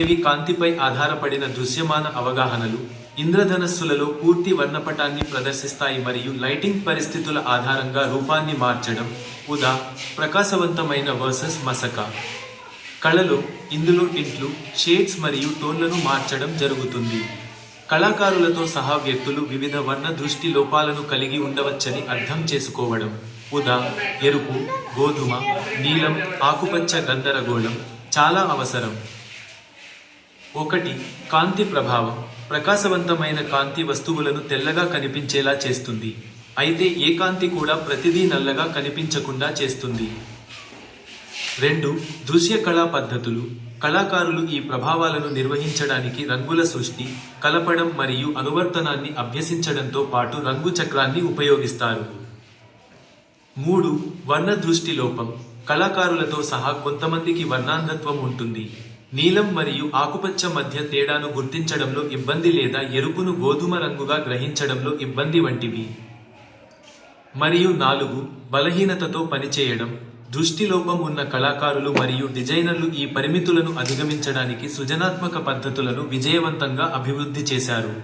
ఇవి కాంతిపై ఆధారపడిన దృశ్యమాన అవగాహనలు ఇంద్రధనస్సులలో పూర్తి వర్ణపటాన్ని ప్రదర్శిస్తాయి మరియు లైటింగ్ పరిస్థితుల ఆధారంగా రూపాన్ని మార్చడం ఉదా ప్రకాశవంతమైన వర్సెస్ మసక కళలో ఇందులో టింట్లు షేడ్స్ మరియు టోన్లను మార్చడం జరుగుతుంది. కళాకారులతో సహా వ్యక్తులు వివిధ వర్ణ దృష్టి లోపాలను కలిగి ఉండవచ్చని అర్థం చేసుకోవడం ఉదా ఎరుపు గోధుమ నీలం ఆకుపచ్చ గందరగోళం చాలా అవసరం. 1. కాంతి ప్రభావం ప్రకాశవంతమైన కాంతి వస్తువులను తెల్లగా కనిపించేలా చేస్తుంది, అయితే ఏ కాంతి కూడా ప్రతిదీ నల్లగా కనిపించకుండా చేస్తుంది. 2. దృశ్య కళా పద్ధతులు కళాకారులు ఈ ప్రభావాలను నిర్వహించడానికి రంగుల సృష్టి, కలపడం మరియు అనువర్తనాన్ని అభ్యసించడంతో పాటు రంగు చక్రాన్ని ఉపయోగిస్తారు. 3. వర్ణ దృష్టి లోపం కళాకారులతో సహా కొంతమందికి వర్ణాంధత్వం ఉంటుంది. నీలం మరియు ఆకుపచ్చ మధ్య తేడాను గుర్తించడంలో ఇబ్బంది లేదా ఎరుపును గోధుమ రంగుగా గ్రహించడంలో ఇబ్బంది వంటివి. మరియు 4. బలహీనతతో పనిచేయడం దృష్టిలోపం ఉన్న కళాకారులు మరియు డిజైనర్లు ఈ పరిమితులను అధిగమించడానికి సృజనాత్మక పద్ధతులను విజయవంతంగా అభివృద్ధి చేశారు.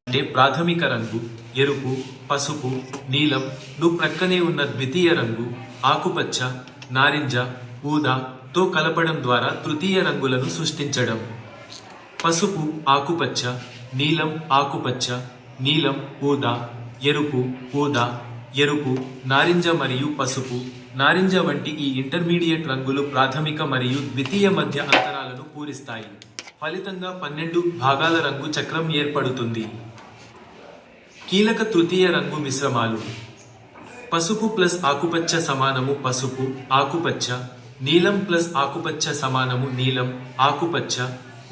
అంటే ప్రాథమిక రంగు ఎరుపు, పసుపు, నీలం ను ప్రక్కనే ఉన్న ద్వితీయ రంగు ఆకుపచ్చ, నారింజ, ఊదా తో కలపడం ద్వారా తృతీయ రంగులను సృష్టించడం. పసుపు ఆకుపచ్చ, నీలం ఆకుపచ్చ, నీలం ఊదా, ఎరుపు ఊదా, ఎరుపు నారింజ మరియు పసుపు నారింజ వంటి ఈ ఇంటర్మీడియట్ రంగులు ప్రాథమిక మరియు ద్వితీయ మధ్య అంతరాలను పూరిస్తాయి. ఫలితంగా 12 భాగాల రంగు చక్రం ఏర్పడుతుంది. కీలక తృతీయ రంగు మిశ్రమాలు పసుపు ప్లస్ ఆకుపచ్చ సమానము పసుపు ఆకుపచ్చ, నీలం ప్లస్ ఆకుపచ్చ సమానము నీలం ఆకుపచ్చ,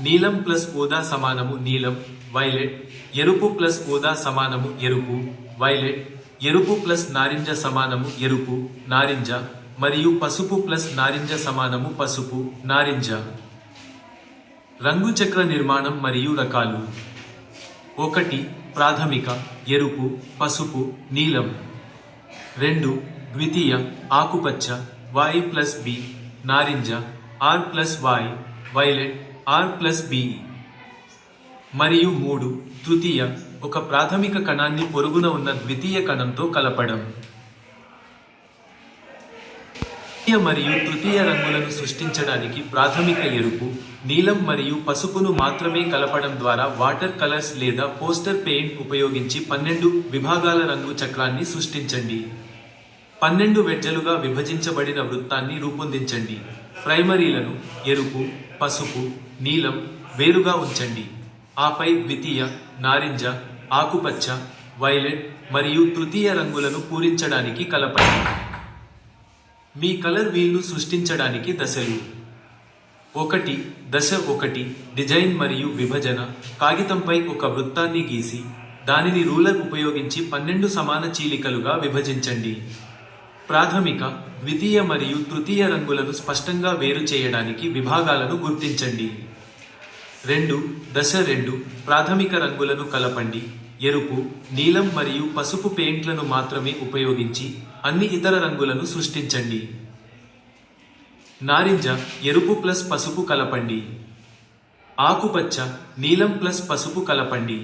నీలం ప్లస్ ఊదా సమానము నీలం వైలెట్, ఎరుపు ప్లస్ ఊదా సమానము ఎరుపు వైలెట్, ఎరుపు ప్లస్ నారింజ సమానము ఎరుపు నారింజ మరియు పసుపు ప్లస్ నారింజ సమానము పసుపు నారింజ. రంగు చక్ర నిర్మాణం మరియు రకాలు 1. ప్రాథమిక ఎరుపు పసుపు నీలం. 2. ద్వితీయ ఆకుపచ్చ Y ప్లస్ B నారింజ R plus Y violet R plus B. మరియు 3. తృతీయ ఒక ప్రాథమిక కణాన్ని పొరుగున ఉన్న ద్వితీయ కణంతో కలపడం. మరియు తృతీయ రంగులను సృష్టించడానికి ప్రాథమిక ఎరుపు, నీలం మరియు పసుపును మాత్రమే కలపడం ద్వారా వాటర్ కలర్స్ లేదా పోస్టర్ పెయింట్ ఉపయోగించి 12 విభాగాల రంగు చక్రాన్ని సృష్టించండి. 12 వెజ్జలుగా విభజించబడిన వృత్తాన్ని రూపొందించండి. ప్రైమరీలను ఎరుపు, పసుపు, నీలం వేరుగా ఉంచండి. ఆపై ద్వితీయ నారింజ, ఆకుపచ్చ, వైలెట్ మరియు తృతీయ రంగులను పూరించడానికి కలపండి. మీ కలర్ వీల్ను సృష్టించడానికి దశలు 1. దశ 1 డిజైన్ మరియు విభజన కాగితంపై ఒక వృత్తాన్ని గీసి దానిని రూలర్ ఉపయోగించి 12 సమాన చీలికలుగా విభజించండి. ప్రాథమిక, ద్వితీయ మరియు తృతీయ రంగులను స్పష్టంగా వేరు చేయడానికి విభాగాలను గుర్తించండి. 2. దశ 2 ప్రాథమిక రంగులను కలపండి. ఎరుపు, నీలం మరియు పసుపు పెయింట్లను మాత్రమే ఉపయోగించి అన్ని ఇతర రంగులను సృష్టించండి. నారింజ ఎరుపు ప్లస్ పసుపు కలపండి. ఆకుపచ్చ నీలం ప్లస్ పసుపు కలపండి.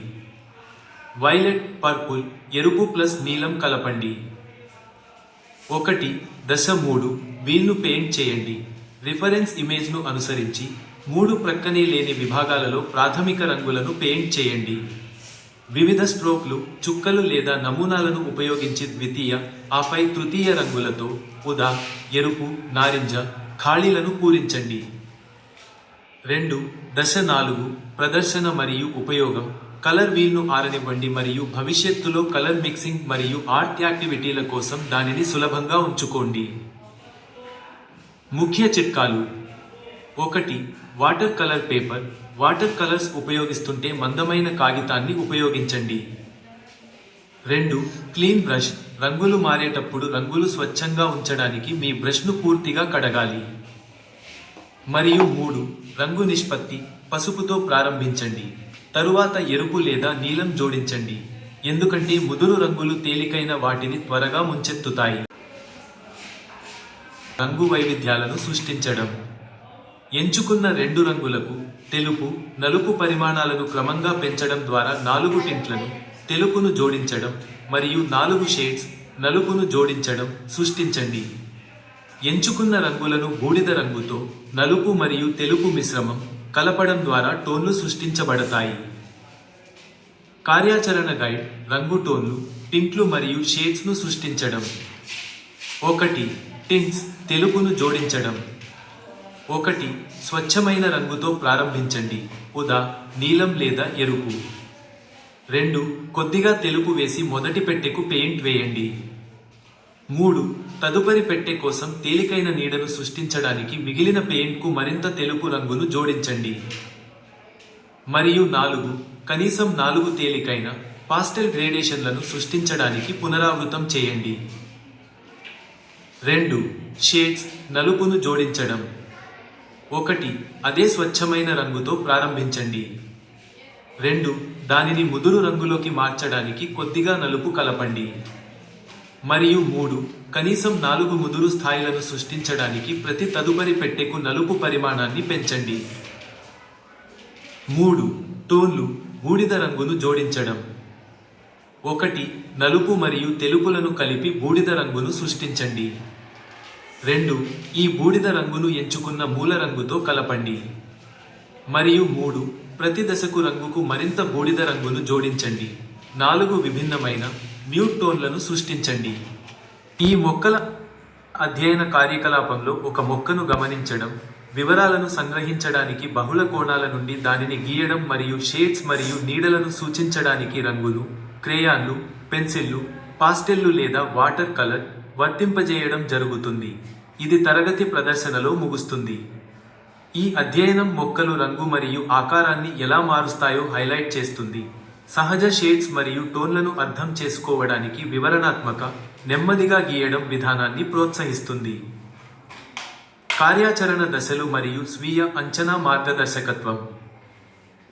వైలెట్ పర్పుల్ ఎరుపు ప్లస్ నీలం కలపండి. 1. దశ 3 వీల్ను పెయింట్ చేయండి. రిఫరెన్స్ ఇమేజ్ను అనుసరించి 3 ప్రక్కనే లేని విభాగాలలో ప్రాథమిక రంగులను పెయింట్ చేయండి. వివిధ స్ట్రోక్లు, చుక్కలు లేదా నమూనాలను ఉపయోగించి ద్వితీయ, ఆపై తృతీయ రంగులతో ఉదా ఎరుపు, నారింజ ఖాళీలను పూరించండి. 2. దశ 4 ప్రదర్శన మరియు ఉపయోగం కలర్ వీల్ను ఆరనివ్వండి మరియు భవిష్యత్తులో కలర్ మిక్సింగ్ మరియు ఆర్ట్ యాక్టివిటీల కోసం దానిని సులభంగా ఉంచుకోండి. ముఖ్య చిట్కాలు 1. Water colour paper water colours ఉపయోగిస్తుంటే మందమైన కాగితాన్ని ఉపయోగించండి. 2. క్లీన్ బ్రష్ రంగులు మారేటప్పుడు రంగులు స్వచ్ఛంగా ఉంచడానికి మీ బ్రష్ను పూర్తిగా కడగాలి. మరియు 3. రంగు నిష్పత్తి పసుపుతో ప్రారంభించండి, తరువాత ఎరుపు లేదా నీలం జోడించండి, ఎందుకంటే ముదురు రంగులు తేలికైన వాటిని త్వరగా ముంచెత్తుతాయి. రంగు వైవిధ్యాలను సృష్టించడం ఎంచుకున్న 2 రంగులకు తెలుపు, నలుపు పరిమాణాలను క్రమంగా పెంచడం ద్వారా 4 టింట్లను తెలుపును జోడించడం మరియు 4 షేడ్స్ నలుపును జోడించడం సృష్టించండి. ఎంచుకున్న రంగులను బూడిద రంగుతో నలుపు మరియు తెలుపు మిశ్రమం కలపడం ద్వారా టోన్లు సృష్టించబడతాయి. కార్యాచరణ గైడ్: రంగు టోన్లు, టింట్లు మరియు షేడ్స్ను సృష్టించడం. 1. టింట్స్ తెలుపును జోడించడం. 1. స్వచ్ఛమైన రంగుతో ప్రారంభించండి, ఉదా నీలం లేదా ఎరుపు. 2. కొద్దిగా తెలుపు వేసి మొదటి పెట్టెకు పెయింట్ వేయండి. 3. తదుపరి పెట్టె కోసం తేలికైన నీడను సృష్టించడానికి మిగిలిన పెయింట్కు మరింత తెలుపు రంగును జోడించండి. మరియు 4. కనీసం 4 తేలికైన పాస్టెల్ గ్రేడేషన్లను సృష్టించడానికి పునరావృతం చేయండి. 2. షేడ్స్ నలుపును జోడించడం. 1. అదే స్వచ్ఛమైన రంగుతో ప్రారంభించండి. 2. దానిని ముదురు రంగులోకి మార్చడానికి కొద్దిగా నలుపు కలపండి. మరియు 3. కనీసం 4 ముదురు స్థాయిలను సృష్టించడానికి ప్రతి తదుపరి పెట్టెకు నలుపు పరిమాణాన్ని పెంచండి. 3. టోన్లు బూడిద రంగును జోడించడం. 1. నలుపు మరియు తెలుపులను కలిపి బూడిద రంగును సృష్టించండి. 2. ఈ బూడిద రంగును ఎంచుకున్న మూల రంగుతో కలపండి. మరియు 3. ప్రతి దశకు రంగుకు మరింత బూడిద రంగును జోడించండి. 4 విభిన్నమైన మ్యూట్ టోన్లను సృష్టించండి. ఈ మొక్కల అధ్యయన కార్యకలాపంలో ఒక మొక్కను గమనించడం, వివరాలను సంగ్రహించడానికి బహుళ కోణాల నుండి దానిని గీయడం మరియు షేడ్స్ మరియు నీడలను సూచించడానికి రంగులు, క్రేయాన్లు, పెన్సిళ్లు, పాస్టెల్లు లేదా వాటర్ కలర్ వర్తింపజేయడం జరుగుతుంది. ఇది తరగతి ప్రదర్శనలో ముగుస్తుంది. ఈ అధ్యయనం మొక్కలు రంగు మరియు ఆకారాన్ని ఎలా మారుస్తాయో హైలైట్ చేస్తుంది. సహజ షేడ్స్ మరియు టోన్లను అర్థం చేసుకోవడానికి వివరణాత్మక, నెమ్మదిగా గీయడం విధానాన్ని ప్రోత్సహిస్తుంది. కార్యాచరణ దశలు మరియు స్వీయ అంచనా మార్గదర్శకత్వం.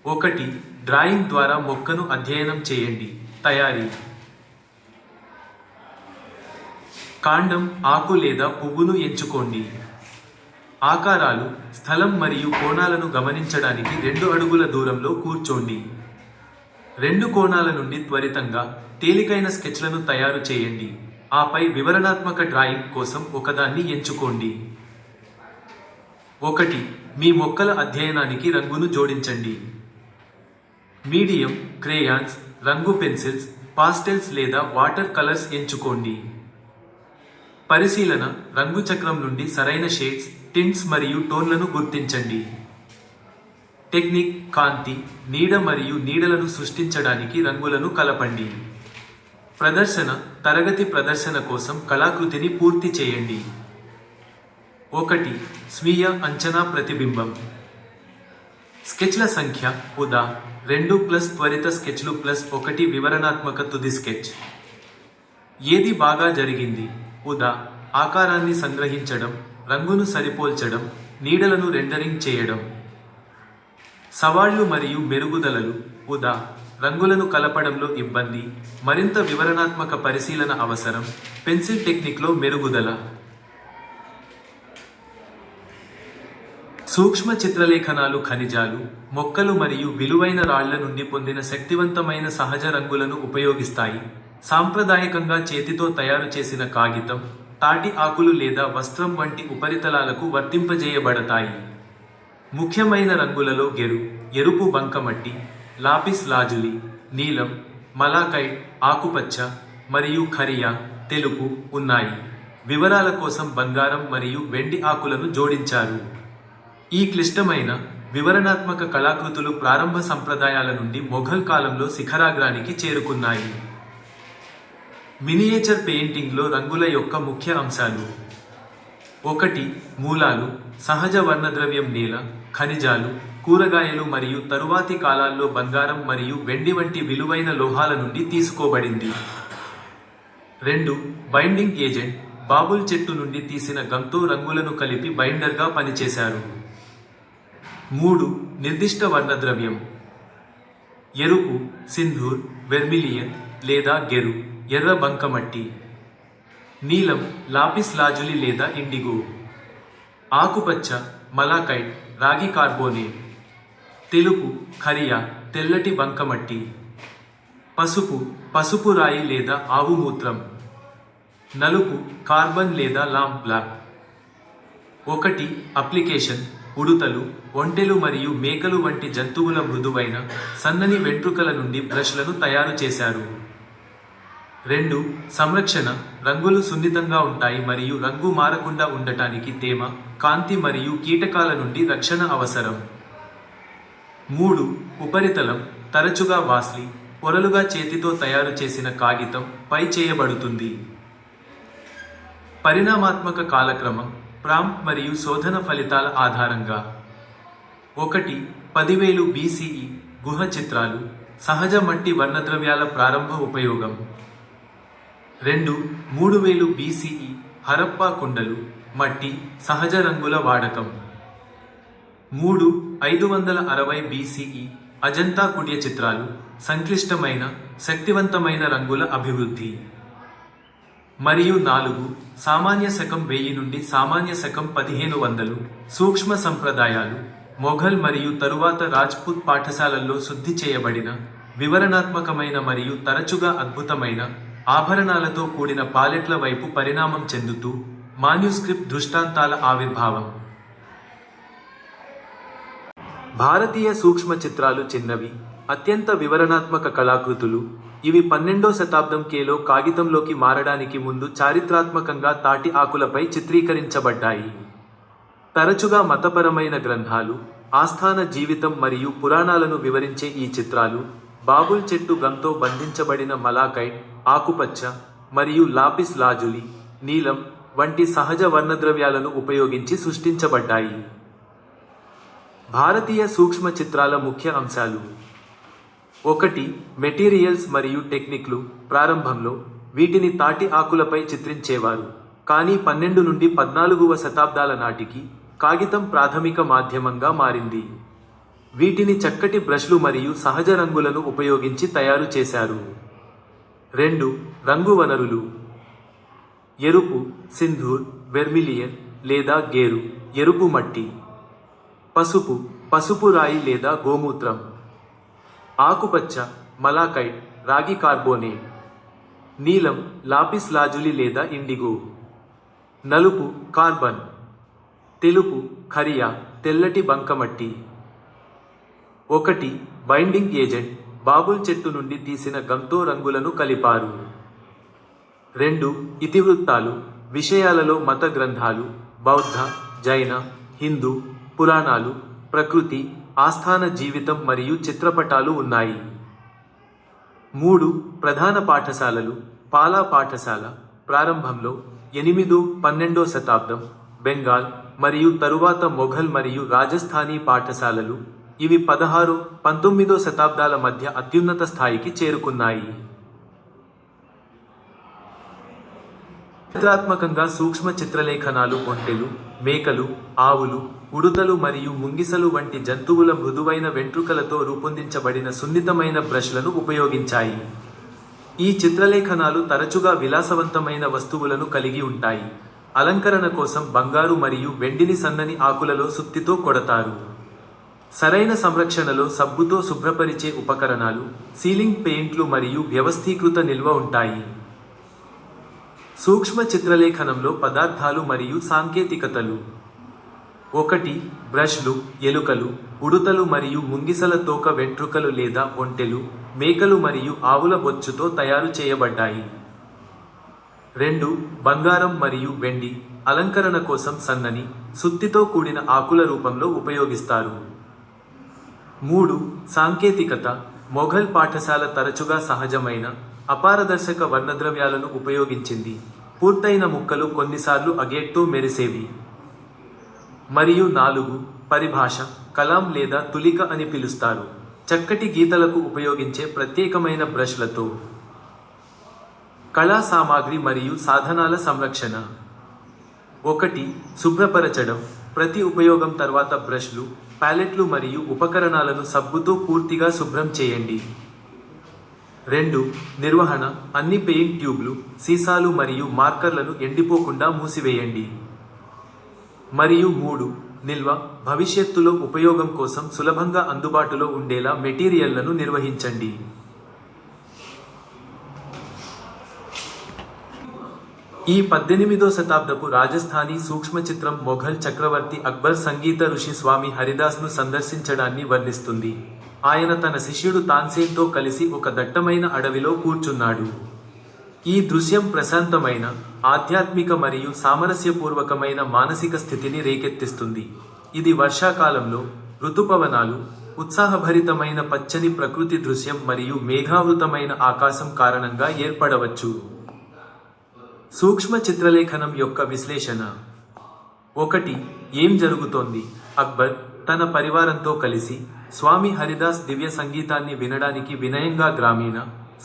1. డ్రాయింగ్ ద్వారా మొక్కను అధ్యయనం చేయండి. తయారీ: కాండం, ఆకు లేదా పువ్వును ఎంచుకోండి. ఆకారాలు, స్థలం మరియు కోణాలను గమనించడానికి 2 అడుగుల దూరంలో కూర్చోండి. 2 కోణాల నుండి త్వరితంగా తేలికైన స్కెచ్లను తయారు చేయండి. ఆపై వివరణాత్మక డ్రాయింగ్ కోసం ఒకదాన్ని ఎంచుకోండి. 1. మీ మొక్కల అధ్యయనానికి రంగును జోడించండి. మీడియం, క్రేయాన్స్, రంగు పెన్సిల్స్, పాస్టెల్స్ లేదా వాటర్ కలర్స్ ఎంచుకోండి. పరిశీలన: రంగు చక్రం నుండి సరైన షేడ్స్, టింట్స్ మరియు టోన్లను గుర్తించండి. టెక్నిక్: కాంతి, నీడ మరియు నీడలను సృష్టించడానికి రంగులను కలపండి. ప్రదర్శన: తరగతి ప్రదర్శన కోసం కళాకృతిని పూర్తి చేయండి. 1. స్వీయ అంచనా ప్రతిబింబం. స్కెచ్ల సంఖ్య: ఉదా 2 + త్వరిత స్కెచ్లు +1 వివరణాత్మక తుది స్కెచ్. ఏది బాగా జరిగింది? ఉదా ఆకారాన్ని సంగ్రహించడం, రంగును సరిపోల్చడం, నీడలను రెండరింగ్ చేయడం. సవాళ్లు మరియు మెరుగుదలలు: ఉదా రంగులను కలపడంలో ఇబ్బంది, మరింత వివరణాత్మక పరిశీలన అవసరం, పెన్సిల్ టెక్నిక్లో మెరుగుదల. సూక్ష్మ చిత్రలేఖనాలు ఖనిజాలు, మొక్కలు మరియు విలువైన రాళ్ల నుండి పొందిన శక్తివంతమైన సహజ రంగులను ఉపయోగిస్తాయి. సాంప్రదాయకంగా చేతితో తయారు చేసిన కాగితం, తాటి ఆకులు లేదా వస్త్రం వంటి ఉపరితలాలకు వర్తింపజేయబడతాయి. ముఖ్యమైన రంగులలో గెరు, ఎరుపు బంకమట్టి, లాపిస్ లాజులి, నీలం, మలాకైట్, ఆకుపచ్చ, మరియు ఖరియా తెలుపు ఉన్నాయి. వివరాల కోసం బంగారం మరియు వెండి ఆకులను జోడించారు. ఈ క్లిష్టమైన, వివరణాత్మక కళాకృతులు ప్రారంభ సంప్రదాయాల నుండి మొఘల్ కాలంలో శిఖరాగ్రానికి చేరుకున్నాయి. మినియేచర్ పెయింటింగ్లో రంగుల యొక్క ముఖ్య అంశాలు. 1. మూలాలు: సహజ వర్ణద్రవ్యం నేల, ఖనిజాలు, కూరగాయలు మరియు తరువాతి కాలాల్లో బంగారం మరియు వెండి వంటి విలువైన లోహాల నుండి తీసుకోబడింది. 2. బైండింగ్ ఏజెంట్: బాబుల్ చెట్టు నుండి తీసిన గమ్తో రంగులను కలిపి బైండర్గా పనిచేశారు. 3. నిర్దిష్ట వర్ణద్రవ్యం: ఎరుపు, సింధూర్, వెర్మిలియన్ లేదా గెరు, ఎర్ర బంకమట్టి. నీలం, లాపిస్ లాజులి లేదా ఇండిగో. ఆకుపచ్చ, మలాకైట్, రాగి కార్బోనేట్. తెలుపు ఖరియా తెల్లటి బంకమట్టి. పసుపు పసుపు రాయి లేదా ఆవు మూత్రం. నలుపు కార్బన్ లేదా లాంప్ బ్లాక్. 1 అప్లికేషన్ ఉడుతలు, ఒంటెలు మరియు మేకలు వంటి జంతువుల మృదువైన సన్నని వెంట్రుకల నుండి బ్రష్లను తయారు చేశారు. 2 సంరక్షణ రంగులు సున్నితంగా ఉంటాయి మరియు రంగు మారకుండా ఉండటానికి తేమ, కాంతి మరియు కీటకాల నుండి రక్షణ అవసరం. 3 ఉపరితలం తరచుగా వాస్లీ పొరలుగా చేతితో తయారు చేసిన కాగితం పై చేయబడుతుంది. పరిణామాత్మక కాలక్రమం ప్రాంప్ట్ మరియు శోధన ఫలితాల ఆధారంగా 1 10,000 BCE గుహ చిత్రాలు, సహజ మట్టి వర్ణద్రవ్యాల ప్రారంభ ఉపయోగం. 2 3000 BCE హరప్పా కుండలు, మట్టి, సహజ రంగుల వాడకం. 3 560 BCE అజంతా కుడ్య చిత్రాలు, సంక్లిష్టమైన, శక్తివంతమైన రంగుల అభివృద్ధి. మరియు 4 సామాన్య శకం 1000 నుండి సామాన్య శకం 1500 సూక్ష్మ సంప్రదాయాలు, మొఘల్ మరియు తరువాత రాజ్పుత్ పాఠశాలల్లో శుద్ధి చేయబడిన, వివరణాత్మకమైన మరియు తరచుగా అద్భుతమైన ఆభరణాలతో కూడిన పాలెట్ల వైపు పరిణామం చెందుతూ మాన్యుస్క్రిప్ట్ దృష్టాంతాల ఆవిర్భావం. భారతీయ సూక్ష్మ చిత్రాలు చిన్నవి, అత్యంత వివరణాత్మక కళాకృతులు. ఇవి 12వ శతాబ్దం కేలో కాగితంలోకి మారడానికి ముందు చారిత్రాత్మకంగా తాటి ఆకులపై చిత్రీకరించబడ్డాయి. తరచుగా మతపరమైన గ్రంథాలు, ఆస్థాన జీవితం మరియు పురాణాలను వివరించే ఈ చిత్రాలు బాబుల్ చెట్టు గమ్తో బంధించబడిన మలాకైట్, ఆకుపచ్చ మరియు లాపిస్ లాజులి, నీలం వంటి సహజ వర్ణద్రవ్యాలను ఉపయోగించి సృష్టించబడ్డాయి. భారతీయ సూక్ష్మ చిత్రాల ముఖ్య అంశాలు. 1 మెటీరియల్స్ మరియు టెక్నిక్లు. ప్రారంభంలో వీటిని తాటి ఆకులపై చిత్రించేవారు, కానీ 12 నుండి 14వ శతాబ్దాల నాటికి కాగితం ప్రాథమిక మాధ్యమంగా మారింది. వీటిని చక్కటి బ్రష్లు మరియు సహజ రంగులను ఉపయోగించి తయారు చేశారు. 2 రంగు వనరులు. ఎరుపు సింధూర్, వెర్మిలియన్ లేదా గేరు, ఎరుపు మట్టి. పసుపు పసుపు రాయి లేదా గోమూత్రం. ఆకుపచ్చ మలాకైట్, రాగి కార్బోనేట్. నీలం లాపిస్ లాజులి లేదా ఇండిగో. నలుపు కార్బన్. తెలుపు ఖరియా, తెల్లటి బంకమట్టి. 1 బైండింగ్ ఏజెంట్, బాబుల్ చెట్టు నుండి తీసిన గమ్తో రంగులను కలిపారు. 2 ఇతివృత్తాలు, విషయాలలో మత గ్రంథాలు, బౌద్ధ, జైన, హిందూ పురాణాలు, ప్రకృతి, ఆస్థాన జీవితం మరియు చిత్రపటాలు ఉన్నాయి. 3 ప్రధాన పాఠశాలలు. పాలా పాఠశాల. ప్రారంభంలో 8-12వ శతాబ్దం బెంగాల్ మరియు తరువాత మొఘల్ మరియు రాజస్థానీ పాఠశాలలు. ఇవి 16-19వ శతాబ్దాల మధ్య అత్యున్నత స్థాయికి చేరుకున్నాయి. చిత్రాత్మకంగా సూక్ష్మ చిత్రలేఖనాలు ఒంటెలు, మేకలు, ఆవులు, ఉడుతలు మరియు ముంగిసలు వంటి జంతువుల మృదువైన వెంట్రుకలతో రూపొందించబడిన సున్నితమైన బ్రష్లను ఉపయోగించాయి. ఈ చిత్రలేఖనాలు తరచుగా విలాసవంతమైన వస్తువులను కలిగి ఉంటాయి. అలంకరణ కోసం బంగారు మరియు వెండిని సన్నని ఆకులలో సుత్తితో కొడతారు. సరైన సంరక్షణలో సబ్బుతో శుభ్రపరిచే ఉపకరణాలు, సీలింగ్ పెయింట్లు మరియు వ్యవస్థీకృత నిల్వ ఉంటాయి. సూక్ష్మ చిత్రలేఖనంలో పదార్థాలు మరియు సాంకేతికతలు. 1 బ్రష్లు, ఎలుకలు, ఉడుతలు మరియు ముంగిసల తోక వెంట్రుకలు లేదా ఒంటెలు, మేకలు మరియు ఆవుల బొచ్చుతో తయారు చేయబడ్డాయి. 2 బంగారం మరియు వెండి, అలంకరణ కోసం సన్నని, సుత్తితో కూడిన ఆకుల రూపంలో ఉపయోగిస్తారు. 3 సాంకేతికత. మొఘల్ పాఠశాల తరచుగా సహజమైన, అపారదర్శక వర్ణద్రవ్యాలను ఉపయోగించింది. పూర్తయిన ముక్కలు కొన్నిసార్లు అగేట్తో మెరిసేవి. మరియు 4 పరిభాష. కలాం లేదా తులిక అని పిలుస్తారు, చక్కటి గీతలకు ఉపయోగించే ప్రత్యేకమైన బ్రష్లతో. కళా సామాగ్రి మరియు సాధనాల సంరక్షణ. 1 శుభ్రపరచడం. ప్రతి ఉపయోగం తర్వాత బ్రష్లు, ప్యాలెట్లు మరియు ఉపకరణాలను సబ్బుతో పూర్తిగా శుభ్రం చేయండి. 2 నిర్వహణ. అన్ని పెయింట్ ట్యూబ్లు, సీసాలు మరియు మార్కర్లను ఎండిపోకుండా మూసివేయండి. మరియు 3 నిల్వ, భవిష్యత్తులో ఉపయోగం కోసం సులభంగా అందుబాటులో ఉండేలా మెటీరియల్లను నిర్వహించండి. ఈ 18వ శతాబ్దపు రాజస్థానీ సూక్ష్మ చిత్రం మొఘల్ చక్రవర్తి అక్బర్ సంగీత ఋషి స్వామి హరిదాస్ను సందర్శించడాన్ని వర్ణిస్తుంది. ఆయన తన శిష్యుడు తాన్సేన్తో కలిసి ఒక దట్టమైన అడవిలో కూర్చున్నాడు. ఈ దృశ్యం ప్రశాంతమైన, ఆధ్యాత్మిక మరియు సామరస్యపూర్వకమైన మానసిక స్థితిని రేకెత్తిస్తుంది. ఇది వర్షాకాలంలో ఋతుపవనాలు, ఉత్సాహభరితమైన పచ్చని ప్రకృతి దృశ్యం మరియు మేఘావృతమైన ఆకాశం కారణంగా ఏర్పడవచ్చు. సూక్ష్మ చిత్రలేఖనం యొక్క విశ్లేషణ. 1. ఏం జరుగుతోంది? అక్బర్ తన పరివారంతో కలిసి స్వామి హరిదాస్ దివ్య సంగీతాన్ని వినడానికి వినయంగా గ్రామీణ,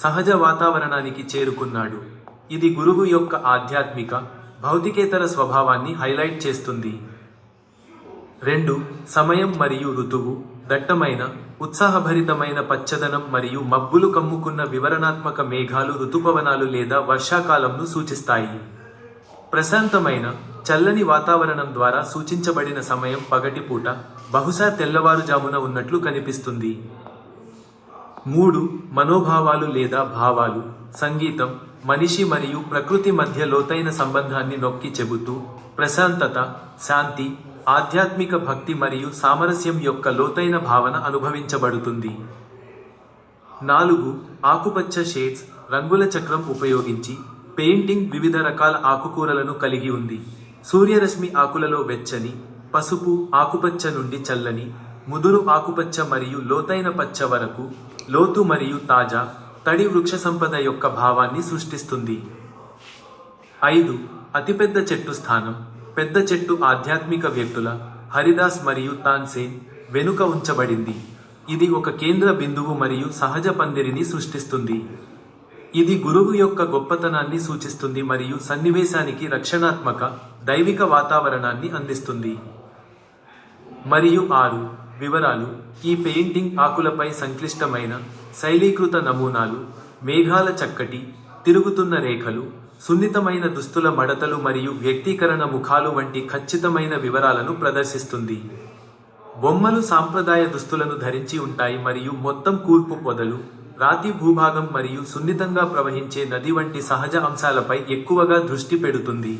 సహజ వాతావరణానికి చేరుకున్నాడు. ఇది గురువు యొక్క ఆధ్యాత్మిక, భౌతికేతర స్వభావాన్ని హైలైట్ చేస్తుంది. 2. సమయం మరియు ఋతువు. దట్టమైన, ఉత్సాహభరితమైన పచ్చదనం మరియు మబ్బులు కమ్ముకున్న వివరణాత్మక మేఘాలు ఋతుపవనాలు లేదా వర్షాకాలంను సూచిస్తాయి. ప్రశాంతమైన, చల్లని వాతావరణం ద్వారా సూచించబడిన సమయం పగటిపూట, బహుశా తెల్లవారుజామున ఉన్నట్లు కనిపిస్తుంది. 3. మనోభావాలు లేదా భావాలు. సంగీతం మనిషి మరియు ప్రకృతి మధ్య లోతైన సంబంధాన్ని నొక్కి చెబుతూ, ప్రశాంతత, శాంతి, ఆధ్యాత్మిక భక్తి మరియు సామరస్యం యొక్క లోతైన భావన అనుభవించబడుతుంది. 4. ఆకుపచ్చ షేడ్స్. రంగుల చక్రం ఉపయోగించి పెయింటింగ్ వివిధ రకాల ఆకుకూరలను కలిగి ఉంది. సూర్యరశ్మి ఆకులలో వెచ్చని, పసుపు ఆకుపచ్చ నుండి చల్లని, ముదురు ఆకుపచ్చ మరియు లోతైన పచ్చ వరకు, లోతు మరియు తాజా, తడి వృక్ష సంపద యొక్క భావాన్ని సృష్టిస్తుంది. 5. అతిపెద్ద చెట్టు స్థానం. పెద్ద చెట్టు ఆధ్యాత్మిక వ్యక్తుల, హరిదాస్ మరియు తాన్సేన్ వెనుక ఉంచబడింది. ఇది ఒక కేంద్ర బిందువు మరియు సహజ పందిరిని సృష్టిస్తుంది. ఇది గురువు యొక్క గొప్పతనాన్ని సూచిస్తుంది మరియు సన్నివేశానికి రక్షణాత్మక, దైవిక వాతావరణాన్ని అందిస్తుంది. మరియు 6. వివరాలు. ఈ పెయింటింగ్ ఆకులపై సంక్లిష్టమైన, శైలీకృత నమూనాలు, మేఘాల చక్కటి, తిరుగుతున్న రేఖలు, సున్నితమైన దుస్తుల మడతలు మరియు వ్యక్తీకరణ ముఖాలు వంటి ఖచ్చితమైన వివరాలను ప్రదర్శిస్తుంది. బొమ్మలు సాంప్రదాయ దుస్తులను ధరించి ఉంటాయి మరియు మొత్తం కూర్పు పొదలు, రాతి భూభాగం మరియు సున్నితంగా ప్రవహించే నది వంటి సహజ అంశాలపై ఎక్కువగా దృష్టి పెడుతుంది.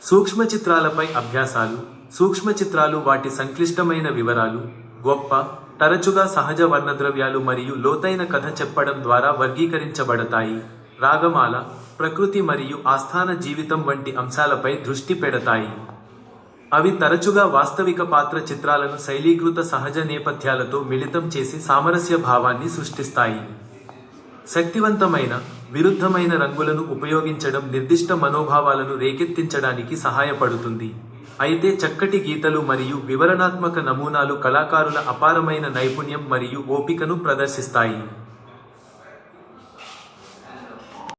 సూక్ష్మ చిత్రాలపై అభ్యాసాలు. సూక్ష్మ చిత్రాలు వాటి సంక్లిష్టమైన వివరాలు, గొప్ప, తరచుగా సహజ వర్ణద్రవ్యాలు మరియు లోతైన కథ చెప్పడం ద్వారా వర్గీకరించబడతాయి. రాగమాల, ప్రకృతి మరియు ఆస్థాన జీవితం వంటి అంశాలపై దృష్టి పెడతాయి. అవి తరచుగా వాస్తవిక పాత్ర చిత్రాలను శైలీకృత సహజ నేపథ్యాలతో మిళితం చేసి సామరస్య భావాన్ని సృష్టిస్తాయి. శక్తివంతమైన, విరుద్ధమైన రంగులను ఉపయోగించడం నిర్దిష్ట మనోభావాలను రేకెత్తించడానికి సహాయపడుతుంది. అయితే చక్కటి గీతలు మరియు వివరణాత్మక నమూనాలు కళాకారుల అపారమైన నైపుణ్యం మరియు ఓపికను ప్రదర్శిస్తాయి.